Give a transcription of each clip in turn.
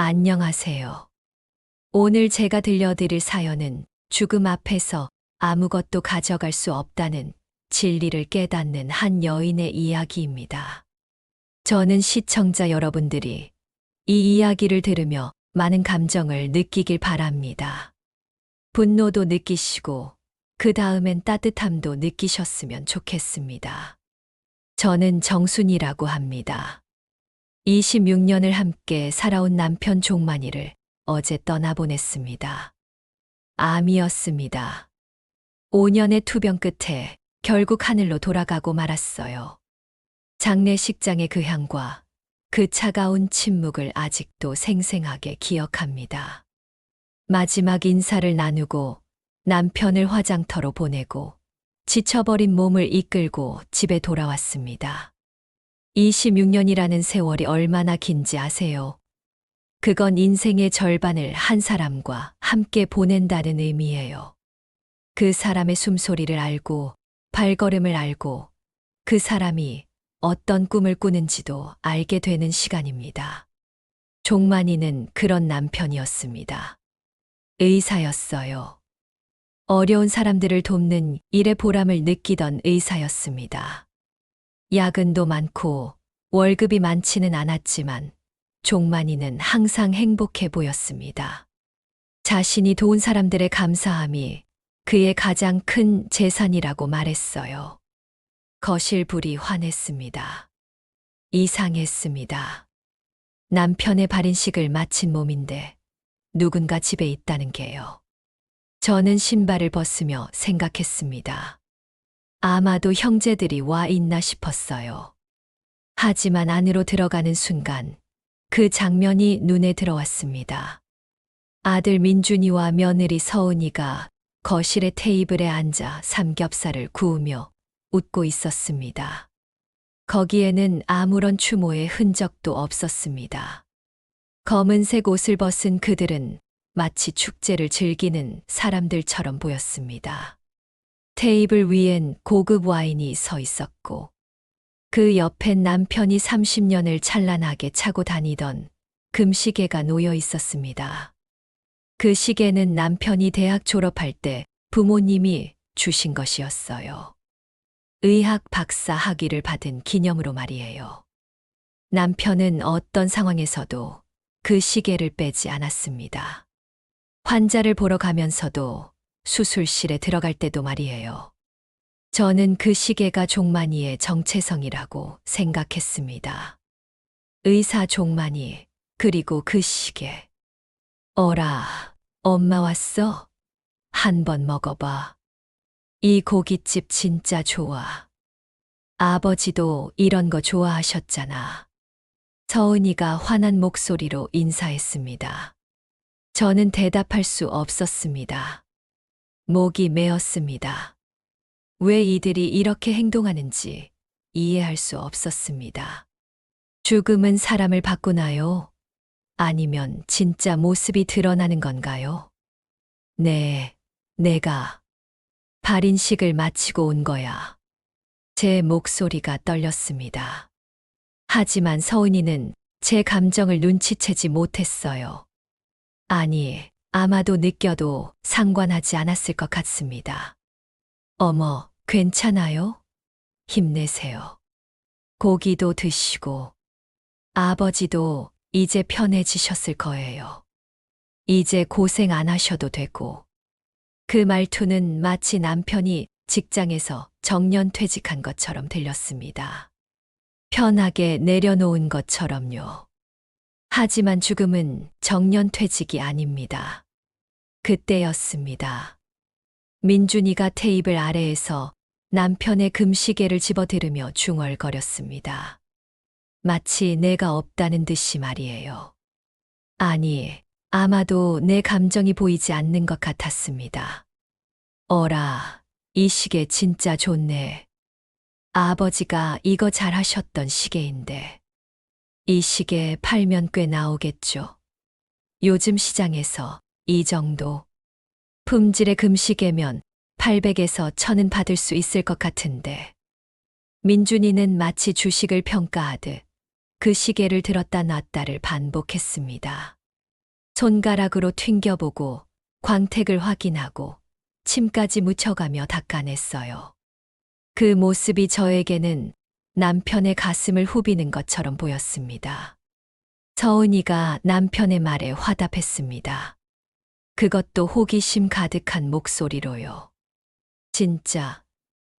안녕하세요. 오늘 제가 들려드릴 사연은 죽음 앞에서 아무것도 가져갈 수 없다는 진리를 깨닫는 한 여인의 이야기입니다. 저는 시청자 여러분들이 이 이야기를 들으며 많은 감정을 느끼길 바랍니다. 분노도 느끼시고 그 다음엔 따뜻함도 느끼셨으면 좋겠습니다. 저는 정순이라고 합니다. 26년을 함께 살아온 남편 종만이를 어제 떠나보냈습니다. 암이었습니다. 5년의 투병 끝에 결국 하늘로 돌아가고 말았어요. 장례식장의 그 향과 그 차가운 침묵을 아직도 생생하게 기억합니다. 마지막 인사를 나누고 남편을 화장터로 보내고 지쳐버린 몸을 이끌고 집에 돌아왔습니다. 26년이라는 세월이 얼마나 긴지 아세요? 그건 인생의 절반을 한 사람과 함께 보낸다는 의미예요. 그 사람의 숨소리를 알고, 발걸음을 알고, 그 사람이 어떤 꿈을 꾸는지도 알게 되는 시간입니다. 종만이는 그런 남편이었습니다. 의사였어요. 어려운 사람들을 돕는 일의 보람을 느끼던 의사였습니다. 야근도 많고 월급이 많지는 않았지만 종만이는 항상 행복해 보였습니다. 자신이 도운 사람들의 감사함이 그의 가장 큰 재산이라고 말했어요. 거실 불이 환했습니다. 이상했습니다. 남편의 발인식을 마친 몸인데 누군가 집에 있다는 게요. 저는 신발을 벗으며 생각했습니다. 아마도 형제들이 와 있나 싶었어요. 하지만 안으로 들어가는 순간 그 장면이 눈에 들어왔습니다. 아들 민준이와 며느리 서은이가 거실의 테이블에 앉아 삼겹살을 구우며 웃고 있었습니다. 거기에는 아무런 추모의 흔적도 없었습니다. 검은색 옷을 벗은 그들은 마치 축제를 즐기는 사람들처럼 보였습니다. 테이블 위엔 고급 와인이 서 있었고 그 옆엔 남편이 30년을 찬란하게 차고 다니던 금시계가 놓여 있었습니다. 그 시계는 남편이 대학 졸업할 때 부모님이 주신 것이었어요. 의학 박사 학위를 받은 기념으로 말이에요. 남편은 어떤 상황에서도 그 시계를 빼지 않았습니다. 환자를 보러 가면서도 수술실에 들어갈 때도 말이에요. 저는 그 시계가 종만이의 정체성이라고 생각했습니다. 의사 종만이, 그리고 그 시계. 어라, 엄마 왔어? 한번 먹어봐. 이 고깃집 진짜 좋아. 아버지도 이런 거 좋아하셨잖아. 서은이가 환한 목소리로 인사했습니다. 저는 대답할 수 없었습니다. 목이 메었습니다. 왜 이들이 이렇게 행동하는지 이해할 수 없었습니다. 죽음은 사람을 바꾸나요? 아니면 진짜 모습이 드러나는 건가요? 네, 내가 발인식을 마치고 온 거야. 제 목소리가 떨렸습니다. 하지만 서은이는 제 감정을 눈치채지 못했어요. 아니, 아마도 느껴도 상관하지 않았을 것 같습니다. 어머, 괜찮아요? 힘내세요. 고기도 드시고, 아버지도 이제 편해지셨을 거예요. 이제 고생 안 하셔도 되고. 그 말투는 마치 남편이 직장에서 정년퇴직한 것처럼 들렸습니다. 편하게 내려놓은 것처럼요. 하지만 죽음은 정년퇴직이 아닙니다. 그때였습니다. 민준이가 테이블 아래에서 남편의 금시계를 집어들으며 중얼거렸습니다. 마치 내가 없다는 듯이 말이에요. 아니, 아마도 내 감정이 보이지 않는 것 같았습니다. 어라, 이 시계 진짜 좋네. 아버지가 이거 잘 하셨던 시계인데. 이 시계 팔면 꽤 나오겠죠. 요즘 시장에서 이 정도 품질의 금시계면 800에서 1000은 받을 수 있을 것 같은데. 민준이는 마치 주식을 평가하듯 그 시계를 들었다 놨다를 반복했습니다. 손가락으로 튕겨보고 광택을 확인하고 침까지 묻혀가며 닦아냈어요. 그 모습이 저에게는 남편의 가슴을 후비는 것처럼 보였습니다. 서은이가 남편의 말에 화답했습니다. 그것도 호기심 가득한 목소리로요. 진짜,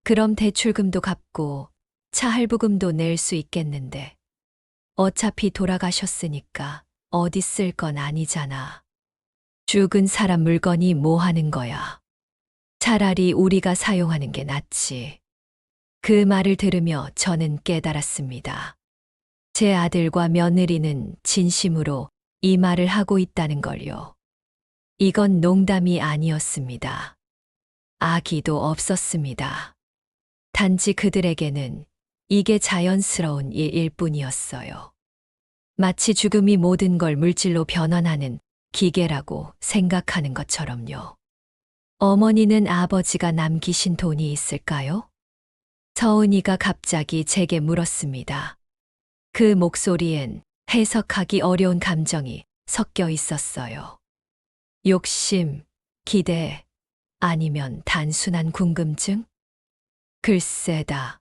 그럼 대출금도 갚고 차 할부금도 낼 수 있겠는데. 어차피 돌아가셨으니까 어디 쓸 건 아니잖아. 죽은 사람 물건이 뭐 하는 거야. 차라리 우리가 사용하는 게 낫지. 그 말을 들으며 저는 깨달았습니다. 제 아들과 며느리는 진심으로 이 말을 하고 있다는 걸요. 이건 농담이 아니었습니다. 악의도 없었습니다. 단지 그들에게는 이게 자연스러운 일일 뿐이었어요. 마치 죽음이 모든 걸 물질로 변환하는 기계라고 생각하는 것처럼요. 어머니는 아버지가 남기신 돈이 있을까요? 서은이가 갑자기 제게 물었습니다. 그 목소리엔 해석하기 어려운 감정이 섞여 있었어요. 욕심, 기대, 아니면 단순한 궁금증? 글쎄다.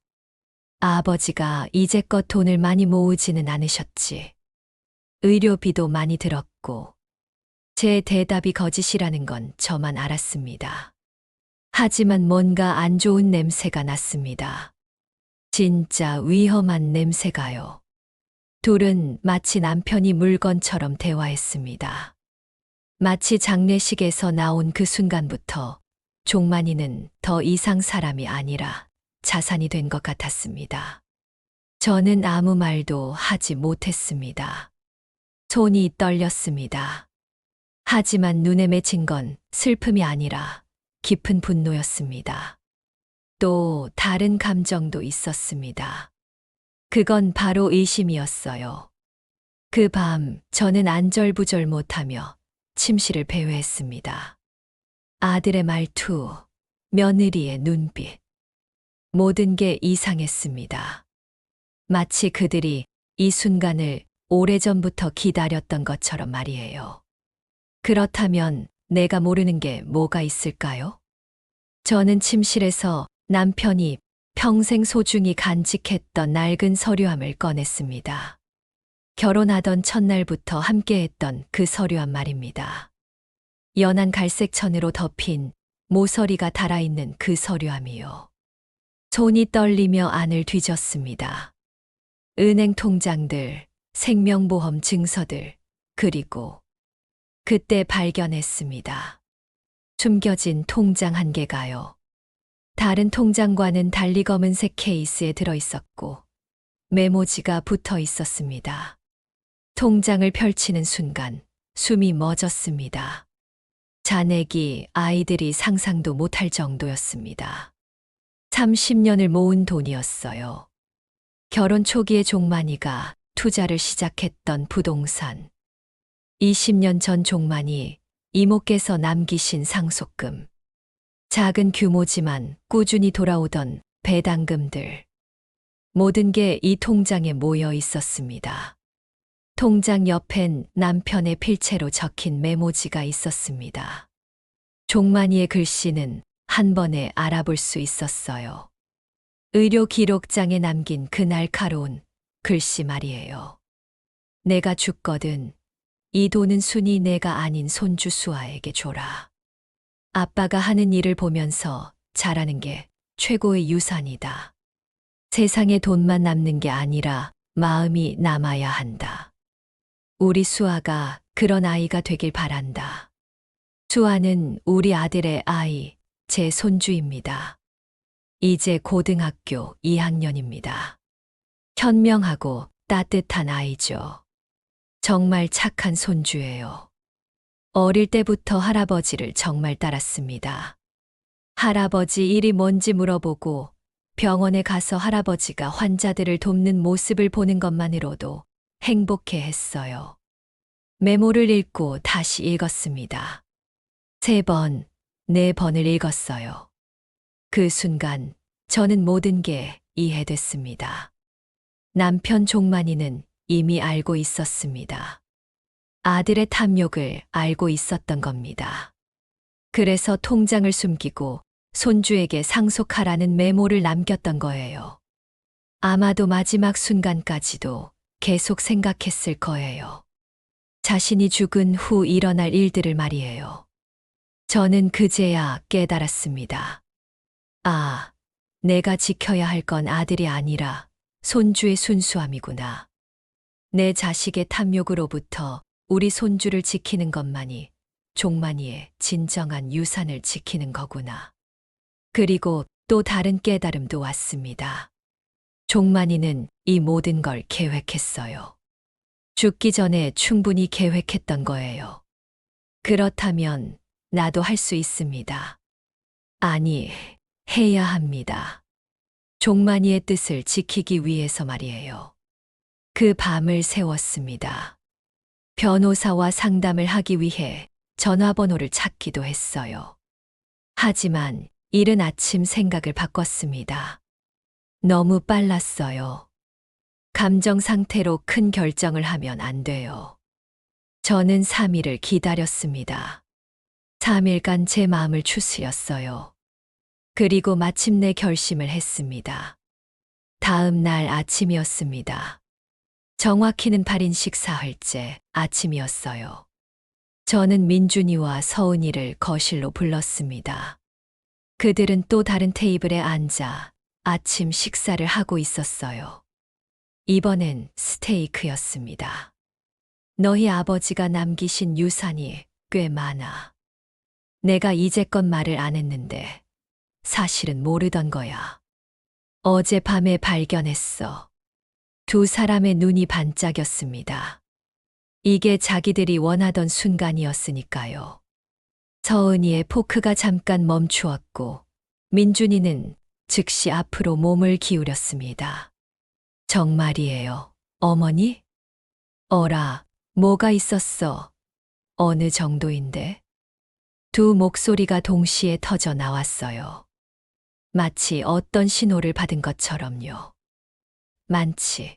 아버지가 이제껏 돈을 많이 모으지는 않으셨지. 의료비도 많이 들었고, 제 대답이 거짓이라는 건 저만 알았습니다. 하지만 뭔가 안 좋은 냄새가 났습니다. 진짜 위험한 냄새가요. 둘은 마치 남편이 물건처럼 대화했습니다. 마치 장례식에서 나온 그 순간부터 종만이는 더 이상 사람이 아니라 자산이 된 것 같았습니다. 저는 아무 말도 하지 못했습니다. 손이 떨렸습니다. 하지만 눈에 맺힌 건 슬픔이 아니라 깊은 분노였습니다. 또 다른 감정도 있었습니다. 그건 바로 의심이었어요. 그 밤 저는 안절부절 못하며 침실을 배회했습니다. 아들의 말투, 며느리의 눈빛, 모든 게 이상했습니다. 마치 그들이 이 순간을 오래전부터 기다렸던 것처럼 말이에요. 그렇다면 내가 모르는 게 뭐가 있을까요? 저는 침실에서 남편이 평생 소중히 간직했던 낡은 서류함을 꺼냈습니다. 결혼하던 첫날부터 함께했던 그 서류함 말입니다. 연한 갈색 천으로 덮인 모서리가 달아있는 그 서류함이요. 손이 떨리며 안을 뒤졌습니다. 은행 통장들, 생명보험 증서들, 그리고 그때 발견했습니다. 숨겨진 통장 한 개가요. 다른 통장과는 달리 검은색 케이스에 들어있었고 메모지가 붙어 있었습니다. 통장을 펼치는 순간 숨이 멎었습니다. 잔액이 아이들이 상상도 못할 정도였습니다. 30년을 모은 돈이었어요. 결혼 초기에 종만이가 투자를 시작했던 부동산. 20년 전 종만이 이모께서 남기신 상속금. 작은 규모지만 꾸준히 돌아오던 배당금들. 모든 게 이 통장에 모여 있었습니다. 통장 옆엔 남편의 필체로 적힌 메모지가 있었습니다. 종만이의 글씨는 한 번에 알아볼 수 있었어요. 의료 기록장에 남긴 그 날카로운 글씨 말이에요. 내가 죽거든 이 돈은 순이 내가 아닌 손주 수아에게 줘라. 아빠가 하는 일을 보면서 잘하는 게 최고의 유산이다. 세상에 돈만 남는 게 아니라 마음이 남아야 한다. 우리 수아가 그런 아이가 되길 바란다. 수아는 우리 아들의 아이, 제 손주입니다. 이제 고등학교 2학년입니다. 현명하고 따뜻한 아이죠. 정말 착한 손주예요. 어릴 때부터 할아버지를 정말 따랐습니다. 할아버지 일이 뭔지 물어보고 병원에 가서 할아버지가 환자들을 돕는 모습을 보는 것만으로도 행복해 했어요. 메모를 읽고 다시 읽었습니다. 3번, 4번을 읽었어요. 그 순간 저는 모든 게 이해됐습니다. 남편 종만이는 이미 알고 있었습니다. 아들의 탐욕을 알고 있었던 겁니다. 그래서 통장을 숨기고 손주에게 상속하라는 메모를 남겼던 거예요. 아마도 마지막 순간까지도 계속 생각했을 거예요. 자신이 죽은 후 일어날 일들을 말이에요. 저는 그제야 깨달았습니다. 아, 내가 지켜야 할 건 아들이 아니라 손주의 순수함이구나. 내 자식의 탐욕으로부터 우리 손주를 지키는 것만이 종만이의 진정한 유산을 지키는 거구나. 그리고 또 다른 깨달음도 왔습니다. 종만이는 이 모든 걸 계획했어요. 죽기 전에 충분히 계획했던 거예요. 그렇다면 나도 할 수 있습니다. 아니, 해야 합니다. 종만이의 뜻을 지키기 위해서 말이에요. 그 밤을 새웠습니다. 변호사와 상담을 하기 위해 전화번호를 찾기도 했어요. 하지만 이른 아침 생각을 바꿨습니다. 너무 빨랐어요. 감정 상태로 큰 결정을 하면 안 돼요. 저는 3일을 기다렸습니다. 3일간 제 마음을 추스렸어요. 그리고 마침내 결심을 했습니다. 다음 날 아침이었습니다. 정확히는 8인식 사흘째 아침이었어요. 저는 민준이와 서은이를 거실로 불렀습니다. 그들은 또 다른 테이블에 앉아 아침 식사를 하고 있었어요. 이번엔 스테이크였습니다. 너희 아버지가 남기신 유산이 꽤 많아. 내가 이제껏 말을 안 했는데 사실은 모르던 거야. 어젯밤에 발견했어. 두 사람의 눈이 반짝였습니다. 이게 자기들이 원하던 순간이었으니까요. 서은이의 포크가 잠깐 멈추었고 민준이는 즉시 앞으로 몸을 기울였습니다. 정말이에요, 어머니? 어라, 뭐가 있었어? 어느 정도인데? 두 목소리가 동시에 터져 나왔어요. 마치 어떤 신호를 받은 것처럼요. 많지.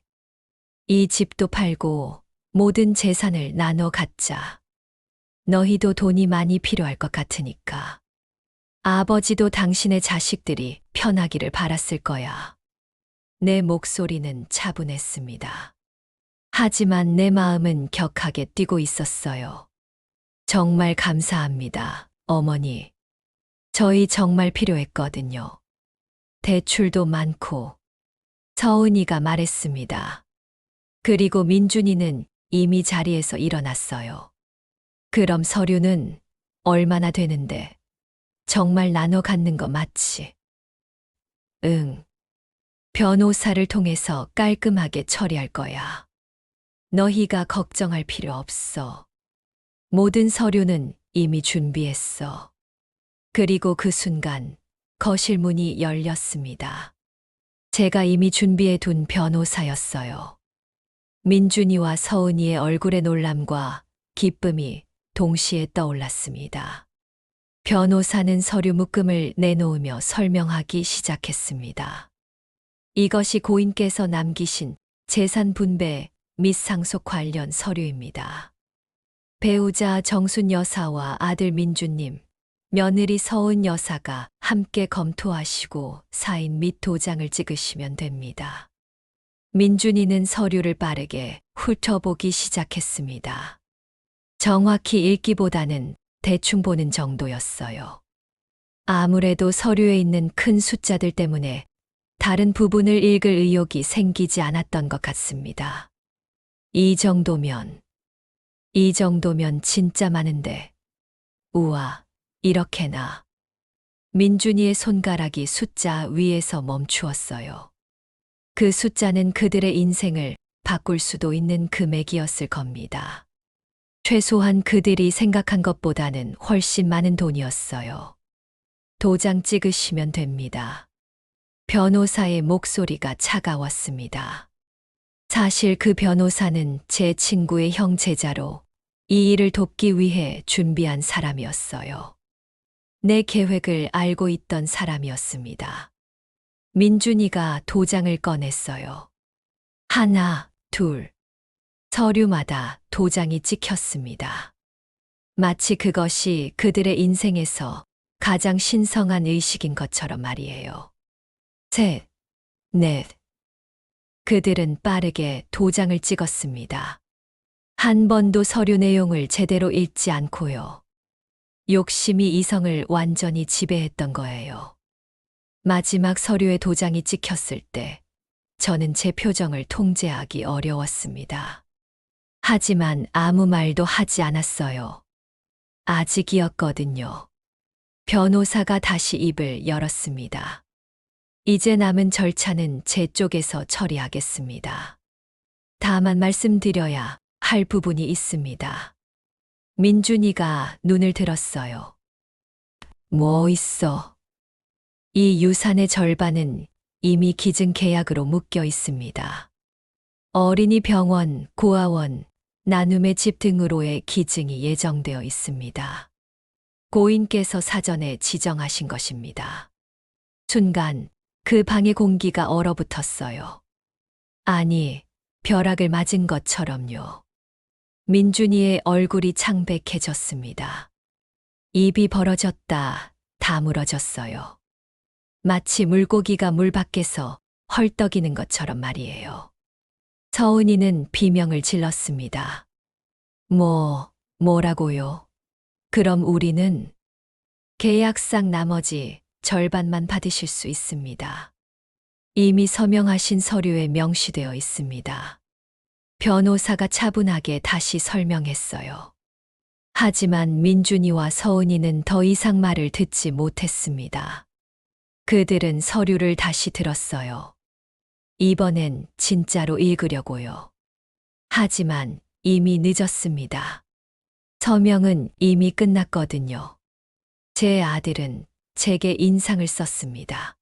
이 집도 팔고 모든 재산을 나눠 갖자. 너희도 돈이 많이 필요할 것 같으니까. 아버지도 당신의 자식들이 편하기를 바랐을 거야. 내 목소리는 차분했습니다. 하지만 내 마음은 격하게 뛰고 있었어요. 정말 감사합니다, 어머니. 저희 정말 필요했거든요. 대출도 많고. 서은이가 말했습니다. 그리고 민준이는 이미 자리에서 일어났어요. 그럼 서류는 얼마나 되는데? 정말 나눠 갖는 거 맞지? 응. 변호사를 통해서 깔끔하게 처리할 거야. 너희가 걱정할 필요 없어. 모든 서류는 이미 준비했어. 그리고 그 순간 거실 문이 열렸습니다. 제가 이미 준비해 둔 변호사였어요. 민준이와 서은이의 얼굴의 놀람과 기쁨이 동시에 떠올랐습니다. 변호사는 서류 묶음을 내놓으며 설명하기 시작했습니다. 이것이 고인께서 남기신 재산 분배 및 상속 관련 서류입니다. 배우자 정순 여사와 아들 민준님, 며느리 서은 여사가 함께 검토하시고 사인 및 도장을 찍으시면 됩니다. 민준이는 서류를 빠르게 훑어보기 시작했습니다. 정확히 읽기보다는 대충 보는 정도였어요. 아무래도 서류에 있는 큰 숫자들 때문에 다른 부분을 읽을 의욕이 생기지 않았던 것 같습니다. 이 정도면 진짜 많은데. 우와, 이렇게나. 민준이의 손가락이 숫자 위에서 멈추었어요. 그 숫자는 그들의 인생을 바꿀 수도 있는 금액이었을 겁니다. 최소한 그들이 생각한 것보다는 훨씬 많은 돈이었어요. 도장 찍으시면 됩니다. 변호사의 목소리가 차가웠습니다. 사실 그 변호사는 제 친구의 형제자로 이 일을 돕기 위해 준비한 사람이었어요. 내 계획을 알고 있던 사람이었습니다. 민준이가 도장을 꺼냈어요. 하나, 둘. 서류마다 도장이 찍혔습니다. 마치 그것이 그들의 인생에서 가장 신성한 의식인 것처럼 말이에요. 셋, 넷. 그들은 빠르게 도장을 찍었습니다. 한 번도 서류 내용을 제대로 읽지 않고요. 욕심이 이성을 완전히 지배했던 거예요. 마지막 서류에 도장이 찍혔을 때 저는 제 표정을 통제하기 어려웠습니다. 하지만 아무 말도 하지 않았어요. 아직이었거든요. 변호사가 다시 입을 열었습니다. 이제 남은 절차는 제 쪽에서 처리하겠습니다. 다만 말씀드려야 할 부분이 있습니다. 민준이가 눈을 들었어요. 뭐 있어? 이 유산의 절반은 이미 기증 계약으로 묶여 있습니다. 어린이 병원, 고아원, 나눔의 집 등으로의 기증이 예정되어 있습니다. 고인께서 사전에 지정하신 것입니다. 순간 그 방의 공기가 얼어붙었어요. 아니, 벼락을 맞은 것처럼요. 민준이의 얼굴이 창백해졌습니다. 입이 벌어졌다 다물어졌어요. 마치 물고기가 물 밖에서 헐떡이는 것처럼 말이에요. 서은이는 비명을 질렀습니다. 뭐라고요? 그럼 우리는 계약상 나머지 절반만 받으실 수 있습니다. 이미 서명하신 서류에 명시되어 있습니다. 변호사가 차분하게 다시 설명했어요. 하지만 민준이와 서은이는 더 이상 말을 듣지 못했습니다. 그들은 서류를 다시 들었어요. 이번엔 진짜로 읽으려고요. 하지만 이미 늦었습니다. 서명은 이미 끝났거든요. 제 아들은 제게 인상을 썼습니다.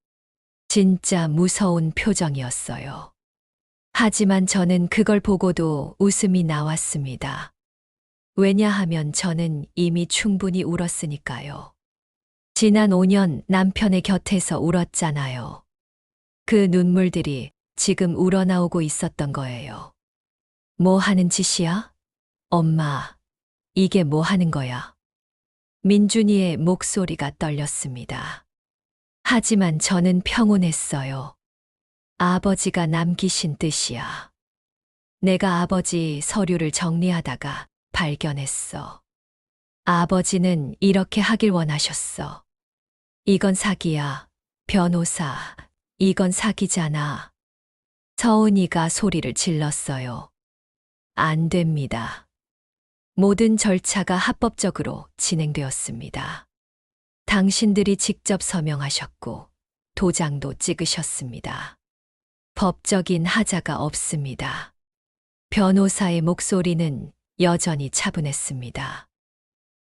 진짜 무서운 표정이었어요. 하지만 저는 그걸 보고도 웃음이 나왔습니다. 왜냐하면 저는 이미 충분히 울었으니까요. 지난 5년 남편의 곁에서 울었잖아요. 그 눈물들이 지금 우러나오고 있었던 거예요. 뭐 하는 짓이야? 엄마, 이게 뭐 하는 거야? 민준이의 목소리가 떨렸습니다. 하지만 저는 평온했어요. 아버지가 남기신 뜻이야. 내가 아버지 서류를 정리하다가 발견했어. 아버지는 이렇게 하길 원하셨어. 이건 사기야. 변호사, 이건 사기잖아. 서은이가 소리를 질렀어요. 안 됩니다. 모든 절차가 합법적으로 진행되었습니다. 당신들이 직접 서명하셨고 도장도 찍으셨습니다. 법적인 하자가 없습니다. 변호사의 목소리는 여전히 차분했습니다.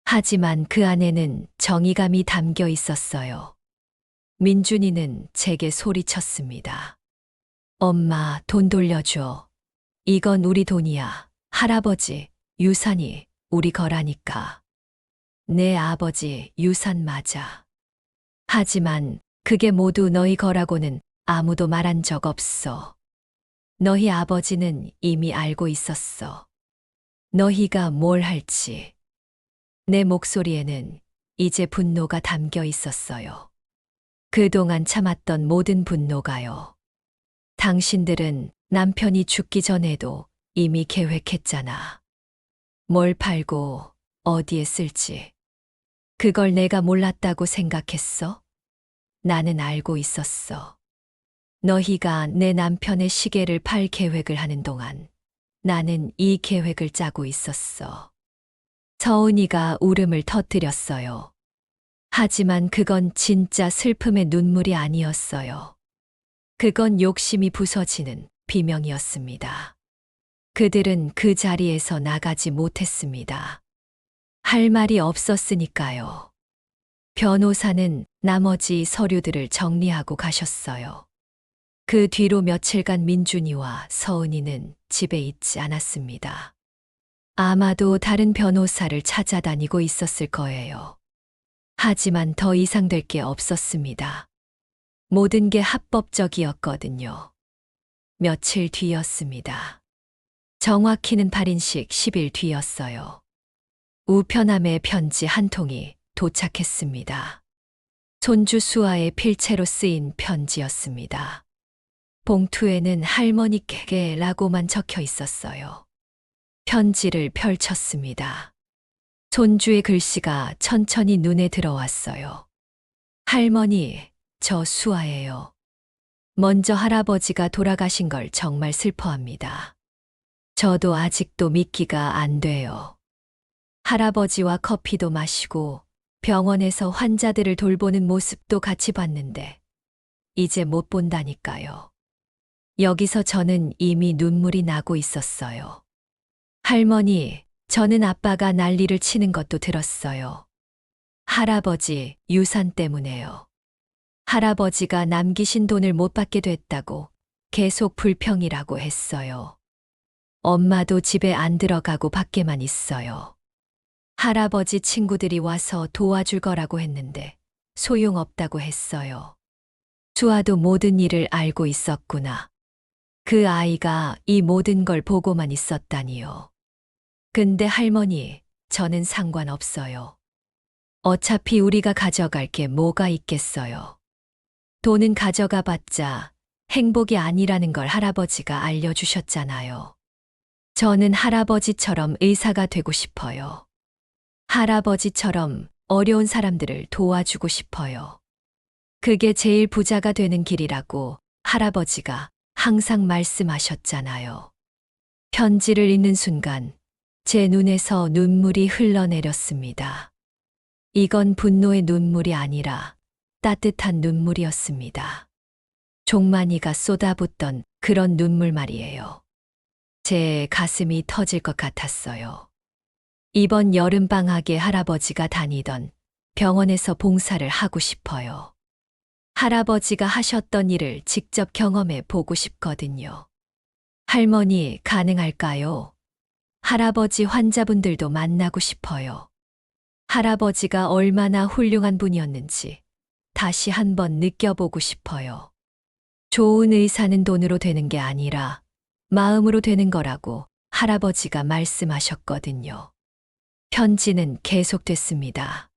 하지만 그 안에는 정의감이 담겨 있었어요. 민준이는 제게 소리쳤습니다. 엄마, 돈 돌려줘. 이건 우리 돈이야. 할아버지, 유산이 우리 거라니까. 내 아버지 유산 맞아. 하지만 그게 모두 너희 거라고는 아무도 말한 적 없어. 너희 아버지는 이미 알고 있었어. 너희가 뭘 할지. 내 목소리에는 이제 분노가 담겨 있었어요. 그동안 참았던 모든 분노가요. 당신들은 남편이 죽기 전에도 이미 계획했잖아. 뭘 팔고 어디에 쓸지. 그걸 내가 몰랐다고 생각했어? 나는 알고 있었어. 너희가 내 남편의 시계를 팔 계획을 하는 동안 나는 이 계획을 짜고 있었어. 서은이가 울음을 터뜨렸어요. 하지만 그건 진짜 슬픔의 눈물이 아니었어요. 그건 욕심이 부서지는 비명이었습니다. 그들은 그 자리에서 나가지 못했습니다. 할 말이 없었으니까요. 변호사는 나머지 서류들을 정리하고 가셨어요. 그 뒤로 며칠간 민준이와 서은이는 집에 있지 않았습니다. 아마도 다른 변호사를 찾아다니고 있었을 거예요. 하지만 더 이상 될 게 없었습니다. 모든 게 합법적이었거든요. 며칠 뒤였습니다. 정확히는 8인식 10일 뒤였어요. 우편함에 편지 한 통이 도착했습니다. 손주 수아의 필체로 쓰인 편지였습니다. 봉투에는 할머니께라고만 적혀 있었어요. 편지를 펼쳤습니다. 손주의 글씨가 천천히 눈에 들어왔어요. 할머니, 저 수아예요. 먼저 할아버지가 돌아가신 걸 정말 슬퍼합니다. 저도 아직도 믿기가 안 돼요. 할아버지와 커피도 마시고 병원에서 환자들을 돌보는 모습도 같이 봤는데 이제 못 본다니까요. 여기서 저는 이미 눈물이 나고 있었어요. 할머니, 저는 아빠가 난리를 치는 것도 들었어요. 할아버지 유산 때문에요. 할아버지가 남기신 돈을 못 받게 됐다고 계속 불평이라고 했어요. 엄마도 집에 안 들어가고 밖에만 있어요. 할아버지 친구들이 와서 도와줄 거라고 했는데 소용없다고 했어요. 수아도 모든 일을 알고 있었구나. 그 아이가 이 모든 걸 보고만 있었다니요. 근데 할머니, 저는 상관없어요. 어차피 우리가 가져갈 게 뭐가 있겠어요. 돈은 가져가 봤자 행복이 아니라는 걸 할아버지가 알려주셨잖아요. 저는 할아버지처럼 의사가 되고 싶어요. 할아버지처럼 어려운 사람들을 도와주고 싶어요. 그게 제일 부자가 되는 길이라고 할아버지가 항상 말씀하셨잖아요. 편지를 읽는 순간 제 눈에서 눈물이 흘러내렸습니다. 이건 분노의 눈물이 아니라 따뜻한 눈물이었습니다. 종만이가 쏟아붓던 그런 눈물 말이에요. 제 가슴이 터질 것 같았어요. 이번 여름방학에 할아버지가 다니던 병원에서 봉사를 하고 싶어요. 할아버지가 하셨던 일을 직접 경험해 보고 싶거든요. 할머니, 가능할까요? 할아버지 환자분들도 만나고 싶어요. 할아버지가 얼마나 훌륭한 분이었는지 다시 한번 느껴보고 싶어요. 좋은 의사는 돈으로 되는 게 아니라 마음으로 되는 거라고 할아버지가 말씀하셨거든요. 편지는 계속됐습니다.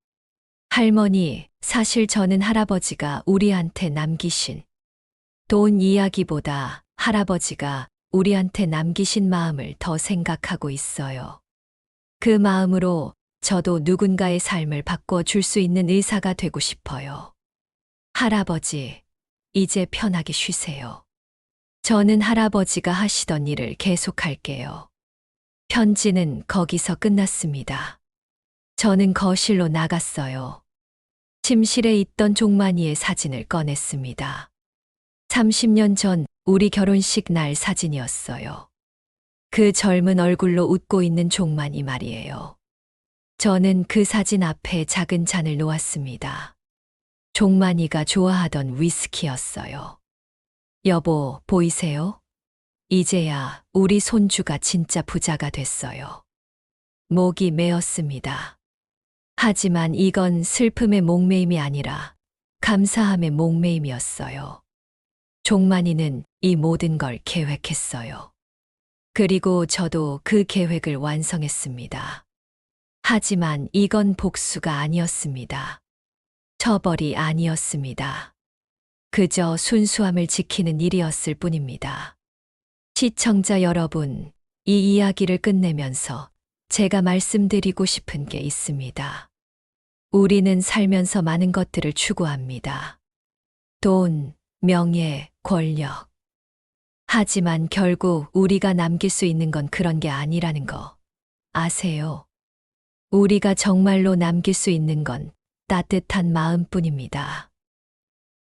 할머니, 사실 저는 할아버지가 우리한테 남기신 돈 이야기보다 할아버지가 우리한테 남기신 마음을 더 생각하고 있어요. 그 마음으로 저도 누군가의 삶을 바꿔줄 수 있는 의사가 되고 싶어요. 할아버지, 이제 편하게 쉬세요. 저는 할아버지가 하시던 일을 계속할게요. 편지는 거기서 끝났습니다. 저는 거실로 나갔어요. 침실에 있던 종만이의 사진을 꺼냈습니다. 30년 전 우리 결혼식 날 사진이었어요. 그 젊은 얼굴로 웃고 있는 종만이 말이에요. 저는 그 사진 앞에 작은 잔을 놓았습니다. 종만이가 좋아하던 위스키였어요. 여보, 보이세요? 이제야 우리 손주가 진짜 부자가 됐어요. 목이 메었습니다. 하지만 이건 슬픔의 목매임이 아니라 감사함의 목매임이었어요. 종만이는 이 모든 걸 계획했어요. 그리고 저도 그 계획을 완성했습니다. 하지만 이건 복수가 아니었습니다. 처벌이 아니었습니다. 그저 순수함을 지키는 일이었을 뿐입니다. 시청자 여러분, 이 이야기를 끝내면서 제가 말씀드리고 싶은 게 있습니다. 우리는 살면서 많은 것들을 추구합니다. 돈, 명예, 권력. 하지만 결국 우리가 남길 수 있는 건 그런 게 아니라는 거 아세요? 우리가 정말로 남길 수 있는 건 따뜻한 마음뿐입니다.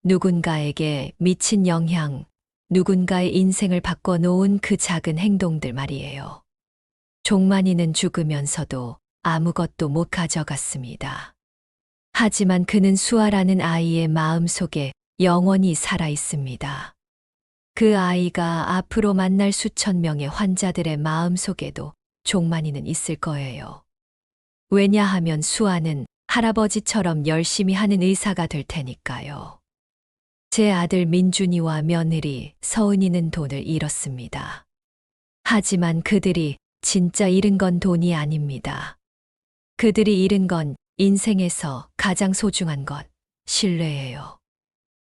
누군가에게 미친 영향, 누군가의 인생을 바꿔놓은 그 작은 행동들 말이에요. 종만이는 죽으면서도 아무것도 못 가져갔습니다. 하지만 그는 수아라는 아이의 마음 속에 영원히 살아 있습니다. 그 아이가 앞으로 만날 수천 명의 환자들의 마음 속에도 종만이는 있을 거예요. 왜냐하면 수아는 할아버지처럼 열심히 하는 의사가 될 테니까요. 제 아들 민준이와 며느리 서은이는 돈을 잃었습니다. 하지만 그들이 진짜 잃은 건 돈이 아닙니다. 그들이 잃은 건 인생에서 가장 소중한 것, 신뢰예요.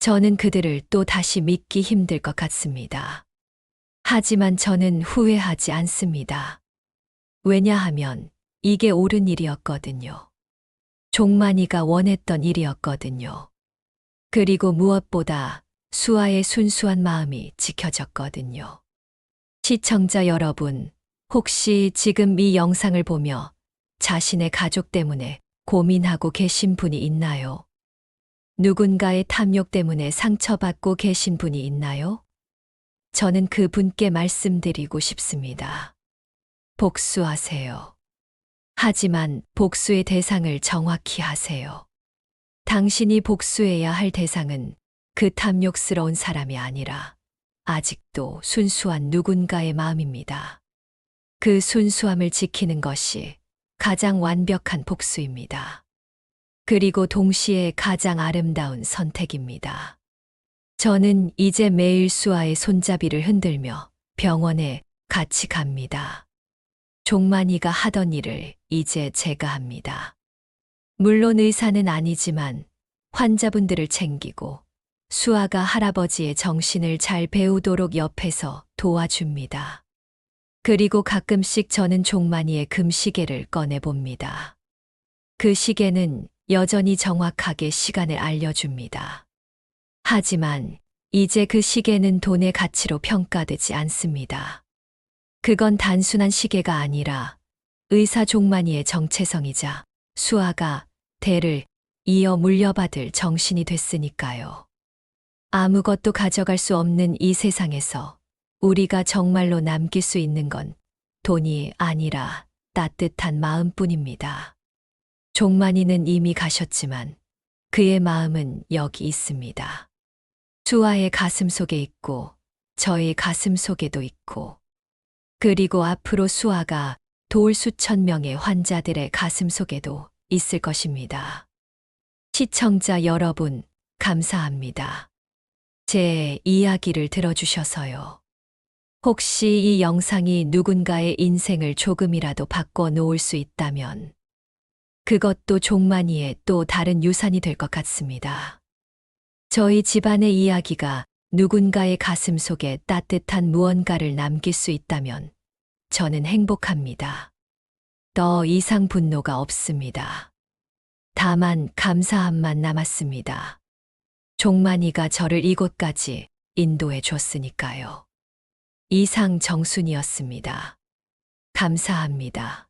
저는 그들을 또 다시 믿기 힘들 것 같습니다. 하지만 저는 후회하지 않습니다. 왜냐하면 이게 옳은 일이었거든요. 종만이가 원했던 일이었거든요. 그리고 무엇보다 수아의 순수한 마음이 지켜졌거든요. 시청자 여러분, 혹시 지금 이 영상을 보며 자신의 가족 때문에 고민하고 계신 분이 있나요? 누군가의 탐욕 때문에 상처받고 계신 분이 있나요? 저는 그 분께 말씀드리고 싶습니다. 복수하세요. 하지만 복수의 대상을 정확히 하세요. 당신이 복수해야 할 대상은 그 탐욕스러운 사람이 아니라 아직도 순수한 누군가의 마음입니다. 그 순수함을 지키는 것이 가장 완벽한 복수입니다. 그리고 동시에 가장 아름다운 선택입니다. 저는 이제 매일 수아의 손잡이를 흔들며 병원에 같이 갑니다. 종만이가 하던 일을 이제 제가 합니다. 물론 의사는 아니지만 환자분들을 챙기고 수아가 할아버지의 정신을 잘 배우도록 옆에서 도와줍니다. 그리고 가끔씩 저는 종만이의 금시계를 꺼내봅니다. 그 시계는 여전히 정확하게 시간을 알려줍니다. 하지만 이제 그 시계는 돈의 가치로 평가되지 않습니다. 그건 단순한 시계가 아니라 의사 종만이의 정체성이자 수아가 대를 이어 물려받을 정신이 됐으니까요. 아무것도 가져갈 수 없는 이 세상에서 우리가 정말로 남길 수 있는 건 돈이 아니라 따뜻한 마음뿐입니다. 종만이는 이미 가셨지만 그의 마음은 여기 있습니다. 수아의 가슴 속에 있고 저의 가슴 속에도 있고 그리고 앞으로 수아가 도울 수천 명의 환자들의 가슴 속에도 있을 것입니다. 시청자 여러분, 감사합니다. 제 이야기를 들어주셔서요. 혹시 이 영상이 누군가의 인생을 조금이라도 바꿔 놓을 수 있다면 그것도 종만이의 또 다른 유산이 될 것 같습니다. 저희 집안의 이야기가 누군가의 가슴 속에 따뜻한 무언가를 남길 수 있다면 저는 행복합니다. 더 이상 분노가 없습니다. 다만 감사함만 남았습니다. 종만이가 저를 이곳까지 인도해 줬으니까요. 이상 정순이었습니다. 감사합니다.